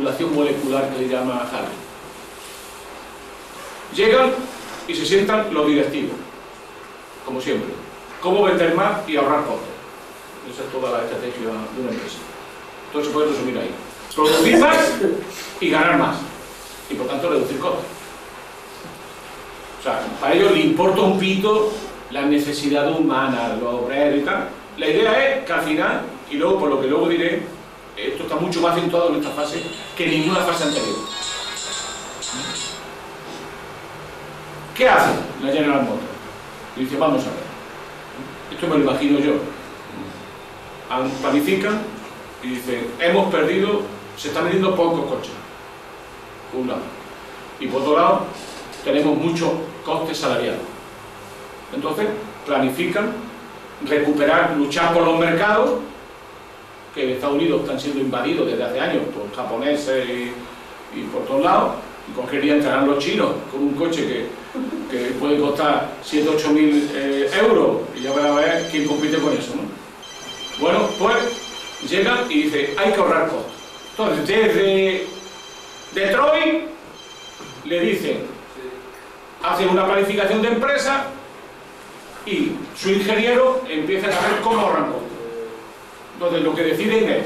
especulación molecular que le llama Harvey. Llegan y se sientan los directivos, como siempre. Cómo vender más y ahorrar costes. Esa es toda la estrategia de una empresa. Todo se puede resumir ahí. Producir más y ganar más. Y por tanto reducir costes. O sea, para ellos le importa un pito la necesidad humana, los obreros y tal. La idea es que al final, y luego por lo que luego diré, esto está mucho más acentuado en esta fase que en ninguna fase anterior. ¿Qué hace la General Motors? Dice, vamos a ver. Esto me lo imagino yo. Planifican y dicen, hemos perdido, se están vendiendo pocos coches. Por un lado. Y por otro lado, tenemos muchos costes salariales. Entonces, planifican recuperar, luchar por los mercados, que en Estados Unidos están siendo invadidos desde hace años por japoneses y por todos lados, y cogerían, entrarán los chinos con un coche que puede costar 7 o 8 mil euros, y ya van a ver quién compite con eso, ¿no? Bueno, pues llegan y dicen, hay que ahorrar costos. Entonces, desde Detroit le dicen, hacen una planificación de empresa y su ingeniero empieza a ver cómo ahorran costos. Entonces, lo que deciden es,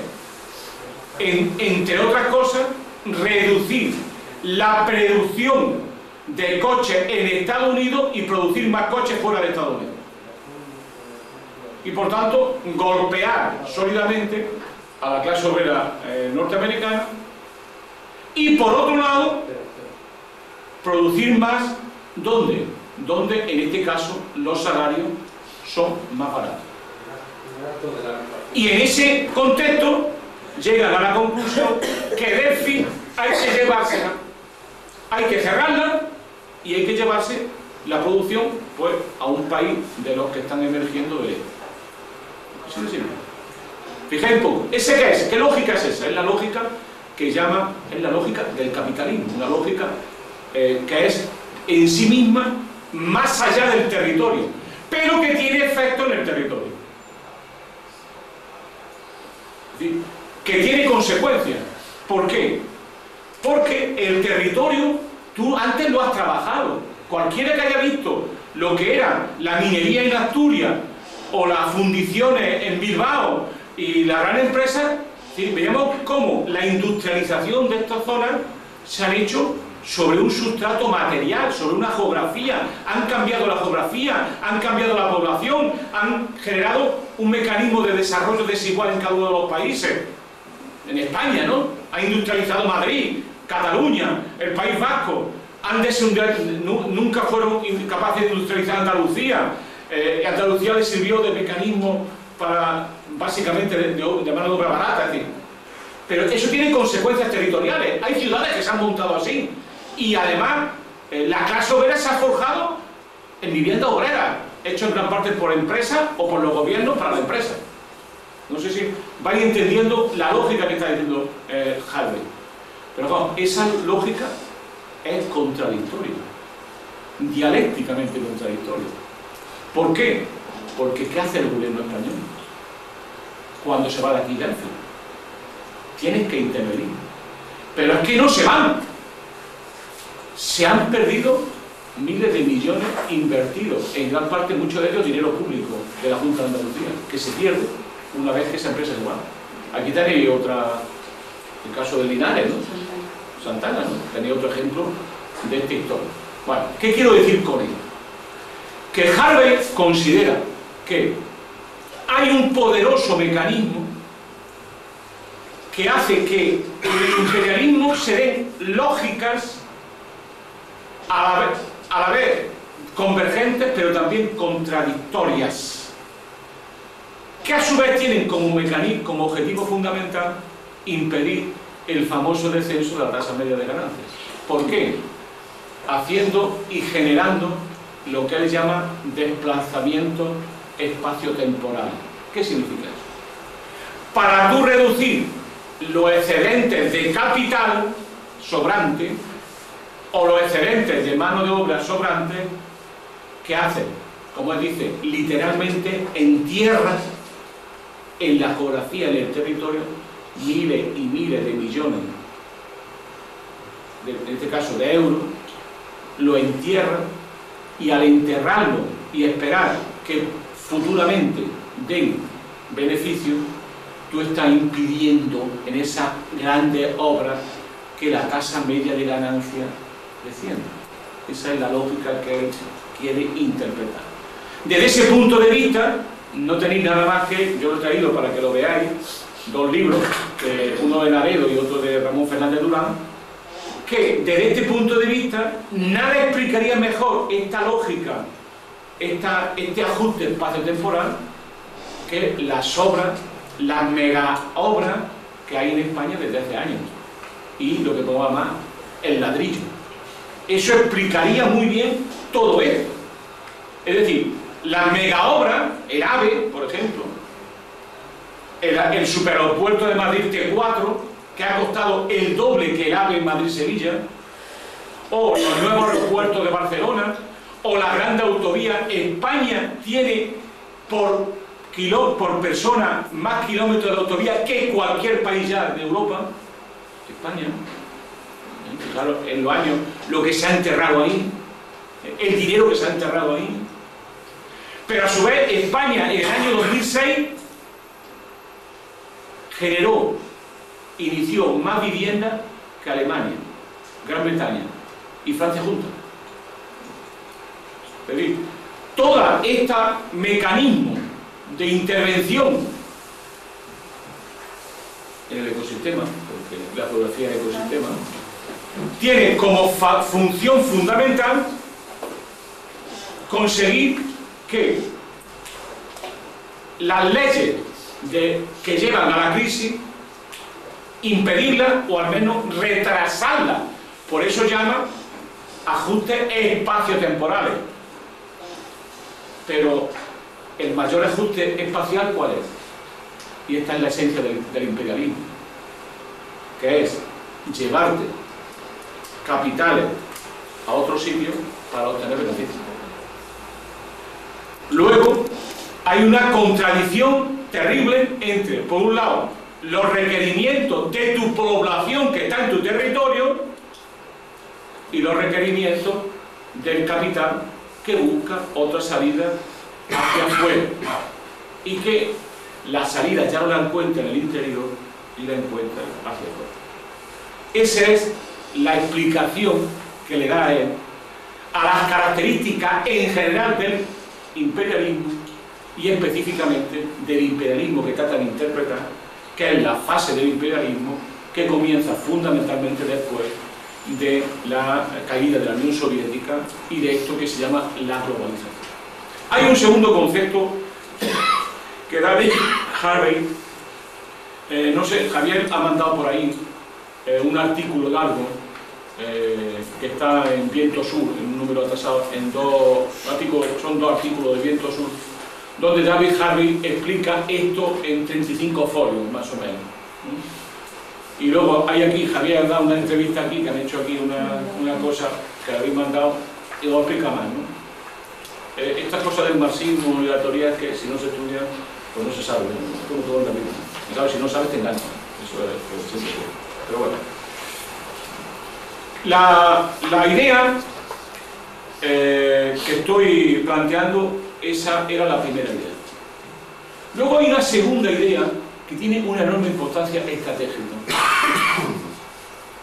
entre otras cosas, reducir la producción de coches en Estados Unidos y producir más coches fuera de Estados Unidos. Y por tanto, golpear sólidamente a la clase obrera norteamericana y por otro lado, producir más, ¿dónde? Donde en este caso los salarios son más baratos. Y en ese contexto llegan a la conclusión que Delphi hay que llevársela, hay que cerrarla y hay que llevarse la producción pues a un país de los que están emergiendo de esto. Así de simple. Fijáis un poco, ¿ese qué es? ¿Qué lógica es esa? Es la lógica que llama, es la lógica del capitalismo, una lógica que es en sí misma más allá del territorio, pero que tiene efecto en el territorio. Es decir, que tiene consecuencias. ¿Por qué? Porque el territorio, tú antes lo has trabajado. Cualquiera que haya visto lo que era la minería en Asturias o las fundiciones en Bilbao y la gran empresa, ¿sí? Veamos cómo la industrialización de estas zonas se han hecho sobre un sustrato material, sobre una geografía. Han cambiado la geografía, han cambiado la población, han generado un mecanismo de desarrollo desigual en cada uno de los países. En España, ¿no? Ha industrializado Madrid, Cataluña, el País Vasco. Nunca fueron capaces de industrializar Andalucía. Andalucía les sirvió de mecanismo para, básicamente, de mano de obra barata. Es decir, pero eso tiene consecuencias territoriales. Hay ciudades que se han montado así. Y además, la clase obrera se ha forjado en vivienda obrera, hecho en gran parte por empresas o por los gobiernos para la empresa. No sé si vais entendiendo la lógica que está diciendo Harvey. Pero vamos, esa lógica es contradictoria, dialécticamente contradictoria. ¿Por qué? Porque ¿qué hace el gobierno español cuando se va de aquí Delphi? Tienes que intervenir. Pero es que no se van. Se han perdido miles de millones invertidos, en gran parte, mucho de ellos, dinero público de la Junta de Andalucía, que se pierde una vez que esa empresa se va. Aquí tenéis otra, el caso de Linares, ¿no? Santana, ¿no? Tenéis otro ejemplo de esta historia. Bueno, ¿qué quiero decir con ello? Que Harvey considera que hay un poderoso mecanismo que hace que el imperialismo se den lógicas a la vez convergentes, pero también contradictorias, que a su vez tienen como mecanismo, como objetivo fundamental, impedir el famoso descenso de la tasa media de ganancias. ¿Por qué? Haciendo y generando lo que él llama desplazamiento espaciotemporal. ¿Qué significa eso? Para tú reducir los excedentes de capital sobrante o los excedentes de mano de obra sobrante, ¿qué hacen? Como él dice, literalmente entierran en la geografía, en el territorio, miles y miles de millones en este caso de euros, lo entierra, y al enterrarlo y esperar que futuramente den beneficio, tú estás impidiendo en esas grandes obras que la tasa media de ganancia descienda. Esa es la lógica que él quiere interpretar. Desde ese punto de vista, no tenéis nada más que, yo lo he traído para que lo veáis, dos libros, uno de Naredo y otro de Ramón Fernández Durán, que desde este punto de vista nada explicaría mejor esta lógica, este ajuste espacio-temporal, que las obras, las mega obras que hay en España desde hace años, y lo que podemos llamar el ladrillo. Eso explicaría muy bien todo esto. Es decir, la mega obra, el AVE, por ejemplo, el superaeropuerto de Madrid T4, que ha costado el doble que el AVE en Madrid-Sevilla, o los nuevos aeropuertos de Barcelona, o la gran autovía. España tiene por persona más kilómetros de autovía que cualquier país ya de Europa. España, claro, en los años, lo que se ha enterrado ahí, el dinero que se ha enterrado ahí. Pero a su vez, España en el año 2006 inició más vivienda que Alemania, Gran Bretaña y Francia juntas. Es decir, todo este mecanismo de intervención en el ecosistema, porque la geografía del ecosistema tiene como función fundamental conseguir que las leyes que llevan a la crisis, impedirla o al menos retrasarla. Por eso llama ajustes espaciotemporales. Pero el mayor ajuste espacial, ¿cuál es? Y esta es la esencia del imperialismo, que es llevarte capitales a otro sitio para obtener beneficios. Luego, hay una contradicción terrible entre, por un lado, los requerimientos de tu población que está en tu territorio y los requerimientos del capital que busca otra salida hacia afuera, y que la salida ya no la encuentra en el interior y la encuentra hacia afuera. Esa es la explicación que le da a él a las características en general del imperialismo y específicamente del imperialismo que trata de interpretar, que es la fase del imperialismo que comienza fundamentalmente después de la caída de la Unión Soviética y de esto que se llama la globalización. Hay un segundo concepto que David Harvey, no sé, Javier ha mandado por ahí un artículo largo que está en Viento Sur, en un número atrasado, son dos artículos de Viento Sur, donde David Harvey explica esto en 35 folios, más o menos. Y luego hay aquí, Javier ha dado una entrevista aquí, que han hecho aquí una cosa que habéis mandado, y lo explica más, ¿no? Estas cosas del marxismo y la teoría es que si no se estudia, pues no se sabe, ¿no? Como todo en la vida. Y claro, si no sabes te engañas. Eso es siempre. Pero bueno. La idea que estoy planteando, esa era la primera idea. Luego hay una segunda idea que tiene una enorme importancia estratégica,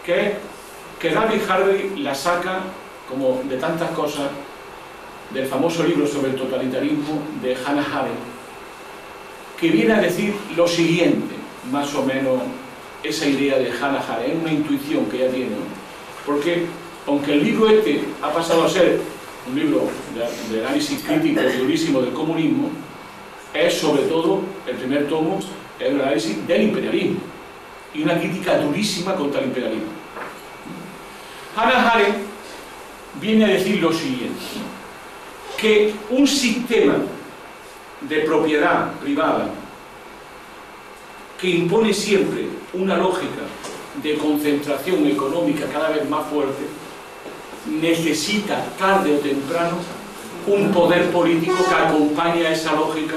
que David Harvey la saca, como de tantas cosas, del famoso libro sobre el totalitarismo de Hannah Arendt, que viene a decir lo siguiente, más o menos esa idea de Hannah Arendt, es una intuición que ella tiene, ¿no? Porque aunque el libro este ha pasado a ser un libro de análisis crítico durísimo del comunismo, es sobre todo, el primer tomo, es un análisis del imperialismo y una crítica durísima contra el imperialismo. Hannah Arendt viene a decir lo siguiente, que un sistema de propiedad privada que impone siempre una lógica de concentración económica cada vez más fuerte necesita tarde o temprano un poder político que acompañe a esa lógica